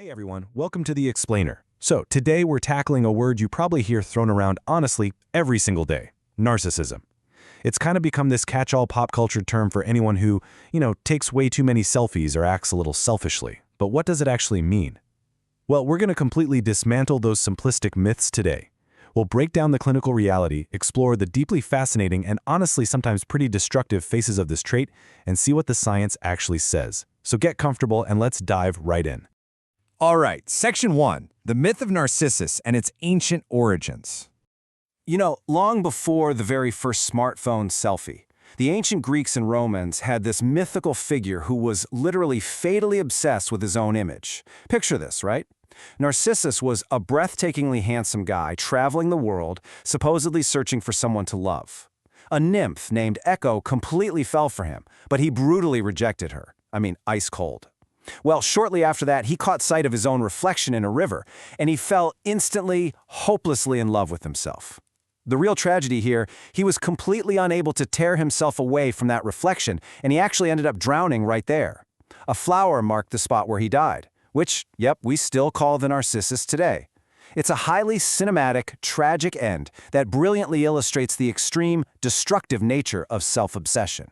Hey everyone, welcome to The Explainer. So, today we're tackling a word you probably hear thrown around honestly every single day, narcissism. It's kind of become this catch-all pop culture term for anyone who, takes way too many selfies or acts a little selfishly. But what does it actually mean? Well, we're going to completely dismantle those simplistic myths today. We'll break down the clinical reality, explore the deeply fascinating and honestly sometimes pretty destructive faces of this trait, and see what the science actually says. So get comfortable and let's dive right in. All right, Section 1, the myth of Narcissus and its ancient origins. Long before the very first smartphone selfie, the ancient Greeks and Romans had this mythical figure who was literally fatally obsessed with his own image. Picture this, right? Narcissus was a breathtakingly handsome guy traveling the world, supposedly searching for someone to love. A nymph named Echo completely fell for him, but he brutally rejected her. Ice cold. Well, shortly after that, he caught sight of his own reflection in a river, and he fell instantly, hopelessly in love with himself. The real tragedy here, he was completely unable to tear himself away from that reflection, and he actually ended up drowning right there. A flower marked the spot where he died, which, we still call the Narcissus today. It's a highly cinematic, tragic end that brilliantly illustrates the extreme, destructive nature of self-obsession.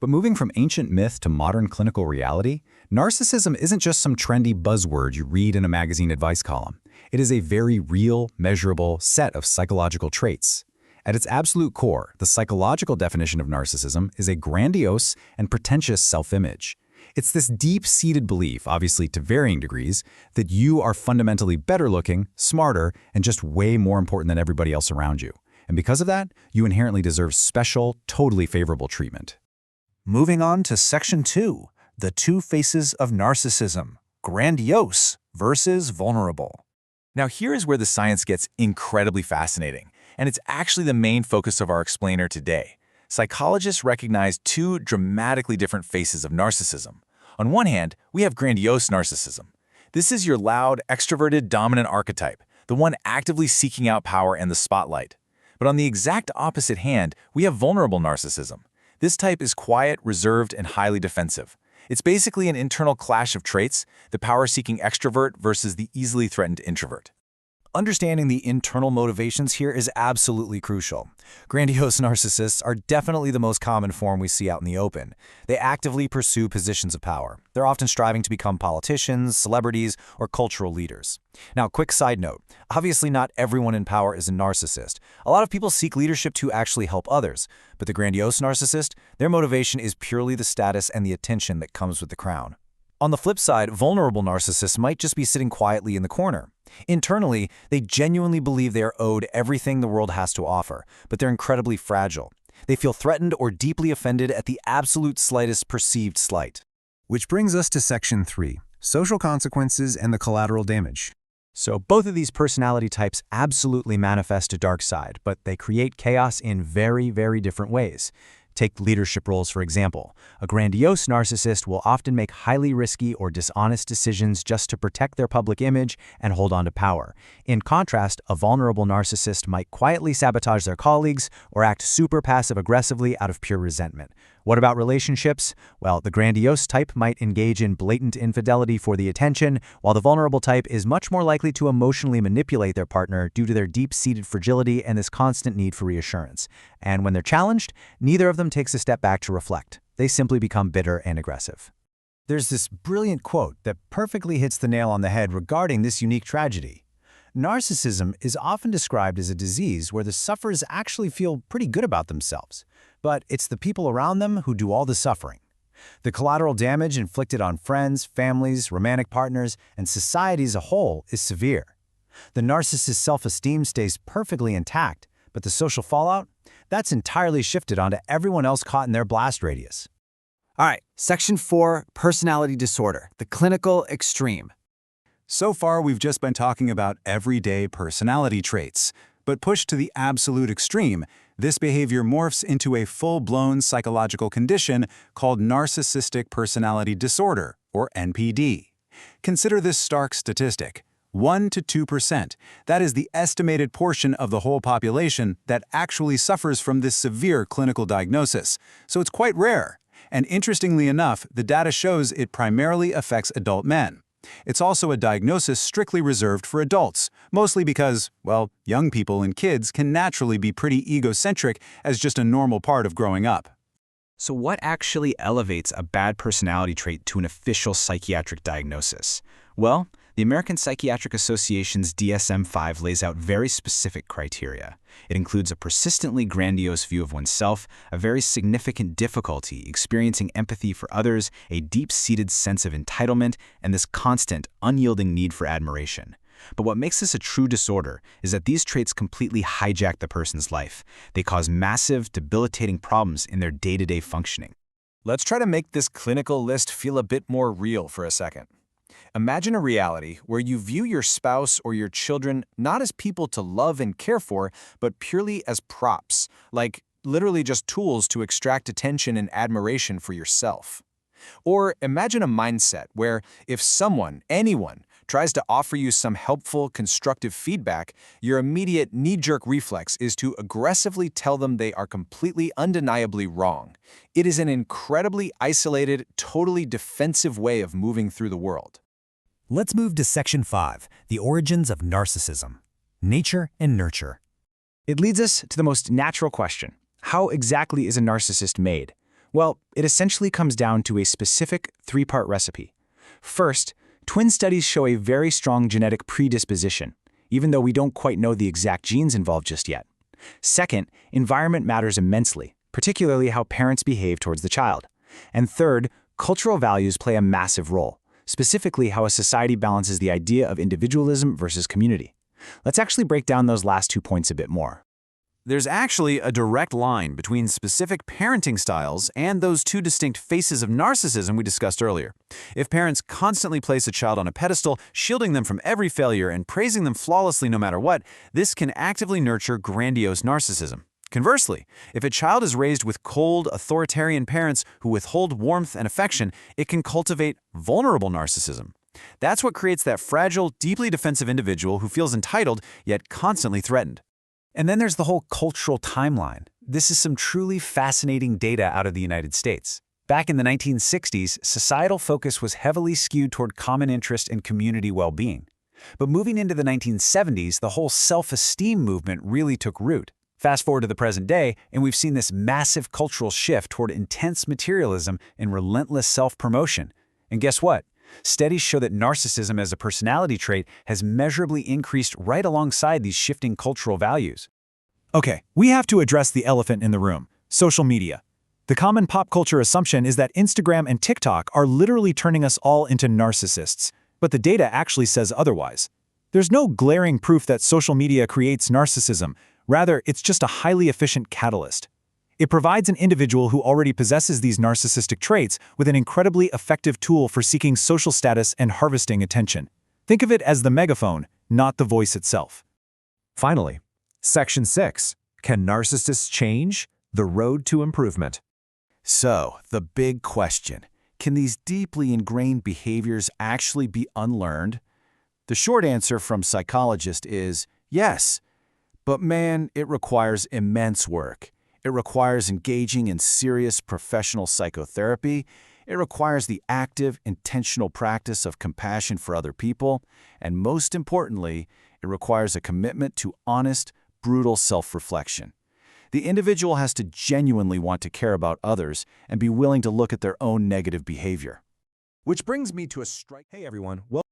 But moving from ancient myth to modern clinical reality, narcissism isn't just some trendy buzzword you read in a magazine advice column. It is a very real, measurable set of psychological traits. At its absolute core, the psychological definition of narcissism is a grandiose and pretentious self-image. It's this deep-seated belief, obviously to varying degrees, that you are fundamentally better looking, smarter, and just way more important than everybody else around you. And because of that, you inherently deserve special, totally favorable treatment. Moving on to Section 2, the two faces of narcissism, grandiose versus vulnerable. Now here is where the science gets incredibly fascinating, and it's actually the main focus of our explainer today. Psychologists recognize two dramatically different faces of narcissism. On one hand, we have grandiose narcissism. This is your loud, extroverted, dominant archetype, the one actively seeking out power and the spotlight. But on the exact opposite hand, we have vulnerable narcissism. This type is quiet, reserved, and highly defensive. It's basically an internal clash of traits, the power-seeking extrovert versus the easily threatened introvert. Understanding the internal motivations here is absolutely crucial. Grandiose narcissists are definitely the most common form we see out in the open. They actively pursue positions of power. They're often striving to become politicians, celebrities, or cultural leaders. Now, quick side note, obviously not everyone in power is a narcissist. A lot of people seek leadership to actually help others, but the grandiose narcissist, their motivation is purely the status and the attention that comes with the crown. On the flip side, vulnerable narcissists might just be sitting quietly in the corner. Internally, they genuinely believe they are owed everything the world has to offer, but they're incredibly fragile. They feel threatened or deeply offended at the absolute slightest perceived slight. Which brings us to Section 3, social consequences and the collateral damage. So both of these personality types absolutely manifest a dark side, but they create chaos in very, very different ways. Take leadership roles, for example. A grandiose narcissist will often make highly risky or dishonest decisions just to protect their public image and hold on to power. In contrast, a vulnerable narcissist might quietly sabotage their colleagues or act super passive-aggressively out of pure resentment. What about relationships? Well, the grandiose type might engage in blatant infidelity for the attention, while the vulnerable type is much more likely to emotionally manipulate their partner due to their deep-seated fragility and this constant need for reassurance. And when they're challenged, neither of them takes a step back to reflect. They simply become bitter and aggressive. There's this brilliant quote that perfectly hits the nail on the head regarding this unique tragedy. Narcissism is often described as a disease where the sufferers actually feel pretty good about themselves, but it's the people around them who do all the suffering. The collateral damage inflicted on friends, families, romantic partners, and society as a whole is severe. The narcissist's self-esteem stays perfectly intact, but the social fallout? That's entirely shifted onto everyone else caught in their blast radius. All right, Section 4, personality disorder, the clinical extreme. So far, we've just been talking about everyday personality traits, but pushed to the absolute extreme, this behavior morphs into a full-blown psychological condition called narcissistic personality disorder, or NPD. Consider this stark statistic. 1 to 2%. That is the estimated portion of the whole population that actually suffers from this severe clinical diagnosis, so it's quite rare. And interestingly enough, the data shows it primarily affects adult men. It's also a diagnosis strictly reserved for adults, mostly because, well, young people and kids can naturally be pretty egocentric as just a normal part of growing up. So what actually elevates a bad personality trait to an official psychiatric diagnosis? Well, the American Psychiatric Association's DSM-5 lays out very specific criteria. It includes a persistently grandiose view of oneself, a very significant difficulty experiencing empathy for others, a deep-seated sense of entitlement, and this constant, unyielding need for admiration. But what makes this a true disorder is that these traits completely hijack the person's life. They cause massive, debilitating problems in their day-to-day functioning. Let's try to make this clinical list feel a bit more real for a second. Imagine a reality where you view your spouse or your children not as people to love and care for, but purely as props, like literally just tools to extract attention and admiration for yourself. Or imagine a mindset where if someone, anyone, tries to offer you some helpful, constructive feedback, your immediate knee-jerk reflex is to aggressively tell them they are completely undeniably wrong. It is an incredibly isolated, totally defensive way of moving through the world. Let's move to Section 5, the origins of narcissism, nature and nurture. It leads us to the most natural question. How exactly is a narcissist made? Well, it essentially comes down to a specific three-part recipe. First, twin studies show a very strong genetic predisposition, even though we don't quite know the exact genes involved just yet. Second, environment matters immensely, particularly how parents behave towards the child. And third, cultural values play a massive role, specifically how a society balances the idea of individualism versus community. Let's actually break down those last 2 points a bit more. There's actually a direct line between specific parenting styles and those two distinct faces of narcissism we discussed earlier. If parents constantly place a child on a pedestal, shielding them from every failure and praising them flawlessly no matter what, this can actively nurture grandiose narcissism. Conversely, if a child is raised with cold, authoritarian parents who withhold warmth and affection, it can cultivate vulnerable narcissism. That's what creates that fragile, deeply defensive individual who feels entitled yet constantly threatened. And then there's the whole cultural timeline. This is some truly fascinating data out of the United States. Back in the 1960s, societal focus was heavily skewed toward common interest and community well-being. But moving into the 1970s, the whole self-esteem movement really took root. Fast forward to the present day, and we've seen this massive cultural shift toward intense materialism and relentless self-promotion. And guess what? Studies show that narcissism as a personality trait has measurably increased right alongside these shifting cultural values. Okay, we have to address the elephant in the room: social media. The common pop culture assumption is that Instagram and TikTok are literally turning us all into narcissists, but the data actually says otherwise. There's no glaring proof that social media creates narcissism. Rather, it's just a highly efficient catalyst. It provides an individual who already possesses these narcissistic traits with an incredibly effective tool for seeking social status and harvesting attention. Think of it as the megaphone, not the voice itself. Finally, Section 6. Can narcissists change? The road to improvement. So, the big question: can these deeply ingrained behaviors actually be unlearned? The short answer from psychologists is yes. But man, it requires immense work. It requires engaging in serious professional psychotherapy. It requires the active, intentional practice of compassion for other people. And most importantly, it requires a commitment to honest, brutal self-reflection. The individual has to genuinely want to care about others and be willing to look at their own negative behavior. Which brings me to a strike. Hey everyone, welcome.